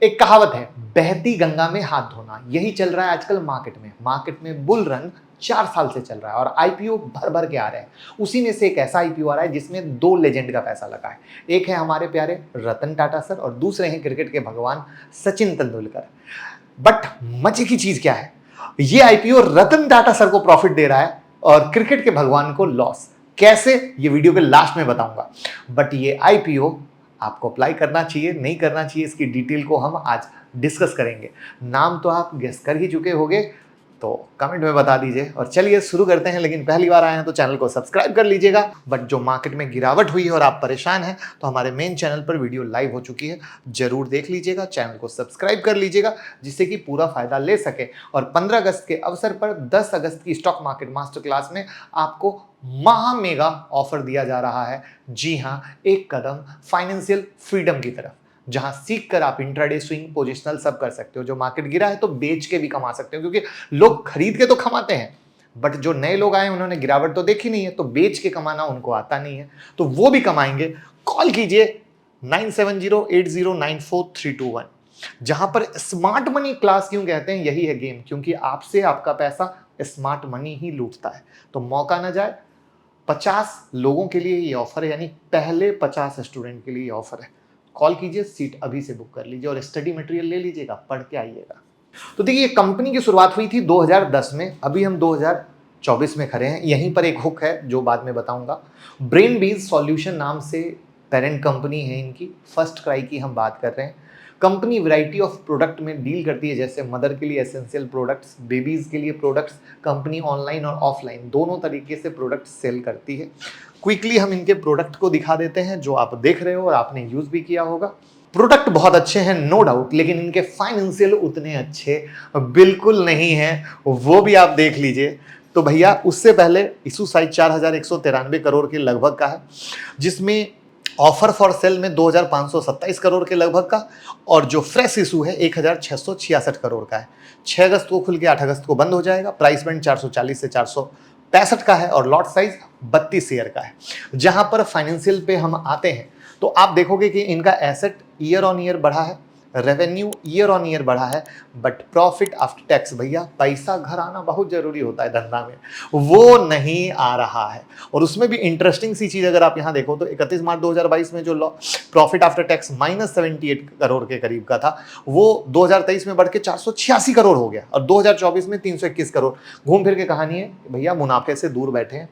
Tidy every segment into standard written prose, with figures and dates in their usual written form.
एक कहावत है, बहती गंगा में हाथ धोना। यही चल रहा है आजकल मार्केट में बुल रन 4 साल से चल रहा है और आईपीओ भर भर के आ रहे हैं। उसी में से एक ऐसा आईपीओ आ रहा है जिसमें 2 लेजेंड का पैसा लगा है। एक है हमारे प्यारे रतन टाटा सर और दूसरे हैं क्रिकेट के भगवान सचिन तेंदुलकर। बट मजे की चीज क्या है, ये आईपीओ रतन टाटा सर को प्रॉफिट दे रहा है और क्रिकेट के भगवान को लॉस। कैसे, ये वीडियो के लास्ट में बताऊंगा। बट ये आईपीओ आपको अप्लाई करना चाहिए नहीं करना चाहिए, इसकी डिटेल को हम आज डिस्कस करेंगे। नाम तो आप गेस कर ही चुके होंगे, तो कमेंट में बता दीजिए। और चलिए शुरू करते हैं, लेकिन पहली बार आए हैं तो चैनल को सब्सक्राइब कर लीजिएगा। बट जो मार्केट में गिरावट हुई है और आप परेशान हैं, तो हमारे मेन चैनल पर वीडियो लाइव हो चुकी है, जरूर देख लीजिएगा, चैनल को सब्सक्राइब कर लीजिएगा जिससे कि पूरा फायदा ले सके। और 15 अगस्त के अवसर पर 10 अगस्त की स्टॉक मार्केट मास्टर क्लास में आपको महा मेगा ऑफर दिया जा रहा है। जी हाँ, एक कदम फाइनेंशियल फ्रीडम की तरफ, जहां सीख कर आप इंट्राडे, स्विंग, पोजिशनल सब कर सकते हो। जो मार्केट गिरा है तो बेच के भी कमा सकते हो, क्योंकि लोग खरीद के तो कमाते हैं, बट जो नए लोग आए उन्होंने गिरावट तो देखी नहीं है, तो बेच के कमाना उनको आता नहीं है, तो वो भी कमाएंगे। कॉल कीजिए 9708094321। जहां पर स्मार्ट मनी क्लास क्यों कहते हैं, यही है गेम, क्योंकि आपसे आपका पैसा स्मार्ट मनी ही लूटता है। तो मौका ना जाए। 50 लोगों के लिए ये ऑफर है, यानी पहले 50 स्टूडेंट के लिए ये ऑफर है। कॉल कीजिए, सीट अभी से बुक कर लीजिए और स्टडी मटेरियल ले लीजिएगा, पढ़ के आइएगा। तो देखिए, कंपनी की शुरुआत हुई थी 2010 में, अभी हम 2024 में खड़े हैं। यहीं पर एक हुक है जो बाद में बताऊंगा। ब्रेन बीज सॉल्यूशन नाम से पेरेंट कंपनी है इनकी। फर्स्ट क्राई की हम बात कर रहे हैं। कंपनी वैरायटी ऑफ प्रोडक्ट में डील करती है, जैसे मदर के लिए एसेंशियल प्रोडक्ट्स, बेबीज के लिए प्रोडक्ट्स। कंपनी ऑनलाइन और ऑफलाइन दोनों तरीके से प्रोडक्ट सेल करती है। क्विकली हम इनके प्रोडक्ट को दिखा देते हैं जो आप देख रहे हो और आपने यूज भी किया होगा। प्रोडक्ट बहुत अच्छे हैं, नो डाउट, लेकिन इनके फाइनेंशियल उतने अच्छे बिल्कुल नहीं हैं, वो भी आप देख लीजिए। तो भैया, उससे पहले इशू साइज 4193 करोड़ के लगभग का है, जिसमें ऑफर फॉर सेल में 2527 करोड़ के लगभग का, और जो फ्रेश इशू है 1666 करोड़ का है। 6 अगस्त को खुल के 8 अगस्त को बंद हो जाएगा। प्राइस बैंड 440 से 465 का है और लॉट साइज 32 शेयर का है। जहां पर फाइनेंशियल पे हम आते हैं तो आप देखोगे कि इनका एसेट ईयर ऑन ईयर बढ़ा है, रेवेन्यू ईयर ऑन ईयर बढ़ा है, बट प्रॉफिट आफ्टर टैक्स, भैया पैसा घर आना बहुत जरूरी होता है धंधा में, वो नहीं आ रहा है। और उसमें भी इंटरेस्टिंग सी चीज अगर आप यहां देखो तो 31 मार्च 2022 में जो प्रॉफिट आफ्टर टैक्स -78 करोड़ के करीब का था, वो 2023 में बढ़ के 486 करोड़ हो गया और 2024 में 321 करोड़। घूम फिर के कहानी है भैया, मुनाफे से दूर बैठे हैं।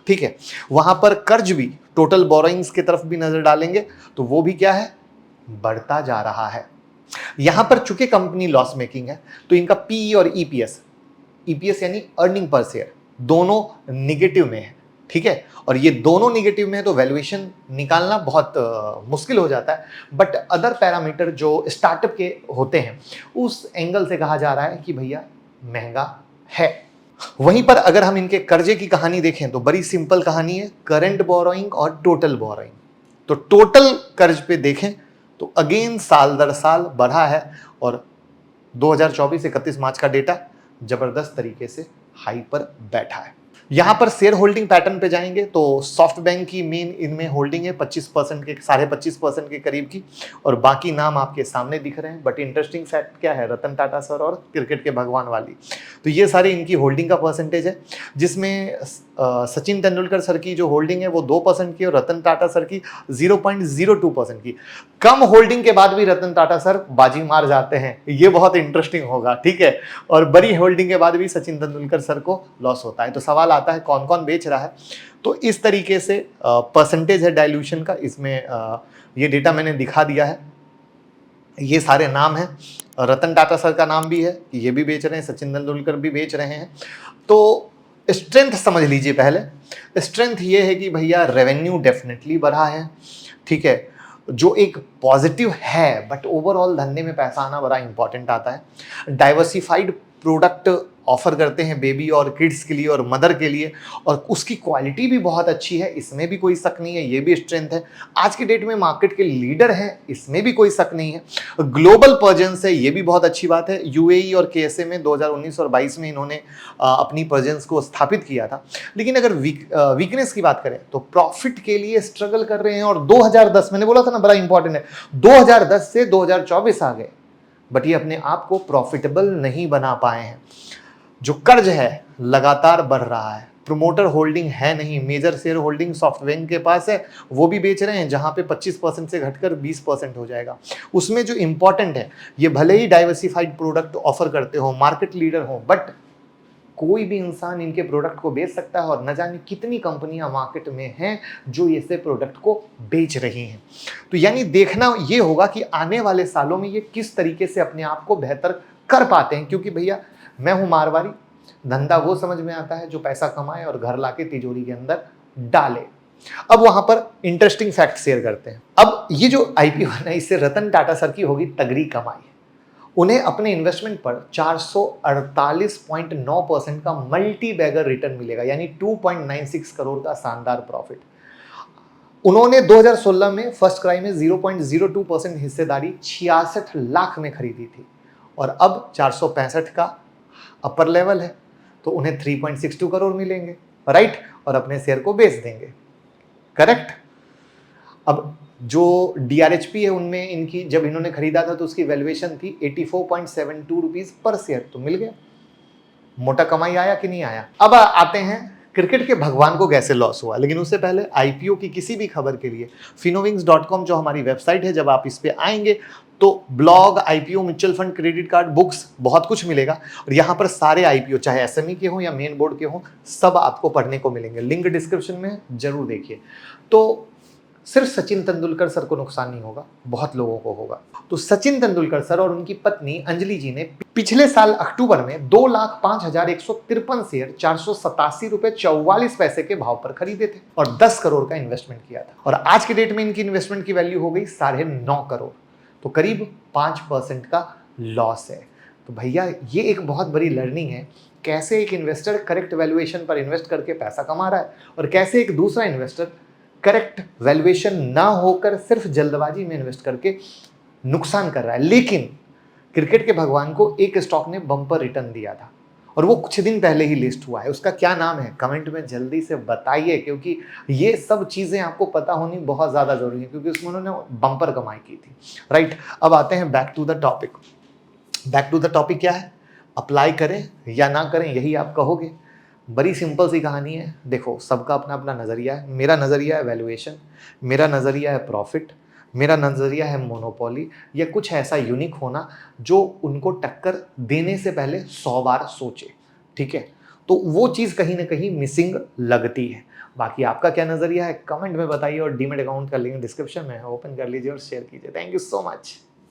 ठीक है, वहां पर कर्ज भी, टोटल बोरोइंग्स की तरफ भी नजर डालेंगे तो वो भी क्या है, बढ़ता जा रहा है। यहां पर चूंकि कंपनी लॉस मेकिंग है तो इनका पीई और ईपीएस यानी अर्निंग पर शेयर, दोनों निगेटिव में है। ठीक है, और ये दोनों निगेटिव में है तो वैल्यूएशन निकालना बहुत मुश्किल हो जाता है। बट अदर पैरामीटर जो स्टार्टअप के होते हैं, उस एंगल से कहा जा रहा है कि भैया महंगा है। वहीं पर अगर हम इनके कर्जे की कहानी देखें तो बड़ी सिंपल कहानी है, करंट बोरोइंग और टोटल बोरोइंग। तो टोटल कर्ज पे देखें तो अगेन साल दर साल बढ़ा है और 2024 31 मार्च का डेटा जबरदस्त तरीके से हाई पर बैठा है। यहां पर शेयर होल्डिंग पैटर्न पे जाएंगे तो सॉफ्ट बैंक की मेन इनमें होल्डिंग है 25% के, 25.5% के करीब की, और बाकी नाम आपके सामने दिख रहे हैं। बट इंटरेस्टिंग फैक्ट क्या है, रतन टाटा सर और क्रिकेट के भगवान वाली, तो ये सारी इनकी होल्डिंग का परसेंटेज है, जिसमें सचिन तेंदुलकर सर की जो होल्डिंग है वो 2% की और रतन टाटा सर की 0.02% की। कम होल्डिंग के बाद भी रतन टाटा सर बाजी मार जाते हैं, ये बहुत इंटरेस्टिंग होगा। ठीक है, और बड़ी होल्डिंग के बाद भी सचिन तेंदुलकर सर को लॉस होता है। तो सवाल आता है कौन कौन बेच रहा है, तो इस तरीके से परसेंटेज है डाइल्यूशन का। इसमें ये डेटा मैंने दिखा दिया है, ये सारे नाम हैं। रतन टाटा सर का नाम भी है, ये भी बेच रहे हैं, सचिन तेंदुलकर भी बेच रहे हैं। तो स्ट्रेंथ समझ लीजिए। पहले स्ट्रेंथ ये है कि भैया रेवेन्यू डेफिनेटली बढ़ा है, ठीक है, जो एक पॉजिटिव है, बट ओवरऑल धंधे में पैसा आना बड़ा इंपॉर्टेंट आता है। डाइवर्सिफाइड प्रोडक्ट ऑफर करते हैं बेबी और किड्स के लिए और मदर के लिए, और उसकी क्वालिटी भी बहुत अच्छी है, इसमें भी कोई शक नहीं है, ये भी स्ट्रेंथ है। आज के डेट में मार्केट के लीडर हैं, इसमें भी कोई शक नहीं है। ग्लोबल प्रेजेंस है, ये भी बहुत अच्छी बात है। यूएई और केएसए में 2019 और 22 में इन्होंने अपनी प्रेजेंस को स्थापित किया था। लेकिन अगर वीकनेस की बात करें तो प्रॉफिट के लिए स्ट्रगल कर रहे हैं, और 2010, मैंने बोला था ना बड़ा इंपॉर्टेंट है, 2010 से 2024 आ गए, बट ये अपने आप को प्रॉफिटेबल नहीं बना पाए हैं। जो कर्ज है लगातार बढ़ रहा है, प्रोमोटर होल्डिंग है नहीं, मेजर शेयर होल्डिंग सॉफ्टवेयर के पास है, वो भी बेच रहे हैं, जहां पे 25% से घटकर 20% हो जाएगा। उसमें जो इंपॉर्टेंट है, ये भले ही डाइवर्सिफाइड प्रोडक्ट ऑफर करते हो, मार्केट लीडर हो, बट कोई भी इंसान इनके प्रोडक्ट को बेच सकता है और न जाने कितनी कंपनियां मार्केट में हैं जो ऐसे प्रोडक्ट को बेच रही हैं। तो यानी देखना ये होगा कि आने वाले सालों में ये किस तरीके से अपने आप को बेहतर कर पाते हैं, क्योंकि भैया मैं हूं मारवाड़ी, धंधा वो समझ में आता है जो पैसा कमाए और घर लाके तिजोरी के अंदर डाले। अब वहां पर इंटरेस्टिंग फैक्ट शेयर करते हैं। अब ये जो आईपीओ है ना, इससे रतन टाटा सर की होगी तगड़ी कमाई। उन्हें अपने इन्वेस्टमेंट पर 448.9% का मल्टी बैगर रिटर्न मिलेगा, यानी 2.96 करोड़ का शानदार प्रॉफिट। उन्होंने 2016 में फर्स्ट क्राई में 0.02% हिस्सेदारी 66 लाख में खरीदी थी और अब 465 का अपर लेवल है, तो उन्हें 3.62 करोड़ मिलेंगे, राइट, और अपने शेयर को बेच देंगे, करेक्ट। अब जो डीआरएचपी है उनमें इनकी जब इन्होंने खरीदा था तो उसकी वैल्यूएशन थी 84.72 रुपीज पर शेयर, तो मिल गया। मोटा कमाई आया कि नहीं आया। अब आते हैं क्रिकेट के भगवान को कैसे लॉस हुआ, लेकिन उससे पहले आईपीओ की किसी भी खबर के लिए finovings.com जो हमारी वेबसाइट है, जब आप इस पे आएंगे तो blog, IPO, mutual fund, credit card, books, बहुत कुछ मिलेगा और यहाँ पर सारे आईपीओ चाहे एसएमई के हो या मेन बोर्ड के हो, सब आपको पढ़ने को मिलेंगे। लिंक डिस्क्रिप्शन में जरूर देखिए। तो सिर्फ सचिन तेंदुलकर सर को नुकसान नहीं होगा, बहुत लोगों को होगा। तो सचिन तेंदुलकर सर और उनकी पत्नी अंजलि जी ने पिछले साल अक्टूबर में 2,05,153 शेयर 487 रुपए 44 पैसे के भाव पर खरीदे थे और 10 करोड़ का इन्वेस्टमेंट किया था और आज के डेट में इनकी इन्वेस्टमेंट की वैल्यू हो गई 9.5 करोड़, तो करीब 5% का लॉस है। तो भैया ये एक बहुत बड़ी लर्निंग है, कैसे एक इन्वेस्टर करेक्ट वैल्यूएशन पर इन्वेस्ट करके पैसा कमा रहा है और कैसे एक दूसरा इन्वेस्टर करेक्ट वैल्यूएशन ना होकर सिर्फ जल्दबाजी में इन्वेस्ट करके नुकसान कर रहा है। लेकिन क्रिकेट के भगवान को एक स्टॉक ने बम्पर रिटर्न दिया था और वो कुछ दिन पहले ही लिस्ट हुआ है। उसका क्या नाम है कमेंट में जल्दी से बताइए, क्योंकि ये सब चीजें आपको पता होनी बहुत ज्यादा जरूरी है, क्योंकि उसमें उन्होंने बम्पर कमाई की थी, राइट। अब आते हैं back to the topic. Back to the topic क्या है, अप्लाई करें या ना करें, यही आप कहोगे। बड़ी सिंपल सी कहानी है। देखो, सबका अपना अपना नज़रिया है। मेरा नज़रिया है वैल्यूएशन, मेरा नज़रिया है प्रॉफिट, मेरा नज़रिया है मोनोपोली या कुछ ऐसा यूनिक होना जो उनको टक्कर देने से पहले 100 बार सोचे, ठीक है। तो वो चीज़ कहीं ना कहीं मिसिंग लगती है। बाकी आपका क्या नज़रिया है कमेंट में बताइए और डीमैट अकाउंट का लिंक डिस्क्रिप्शन में है, ओपन कर लीजिए और शेयर कीजिए। Thank you so much.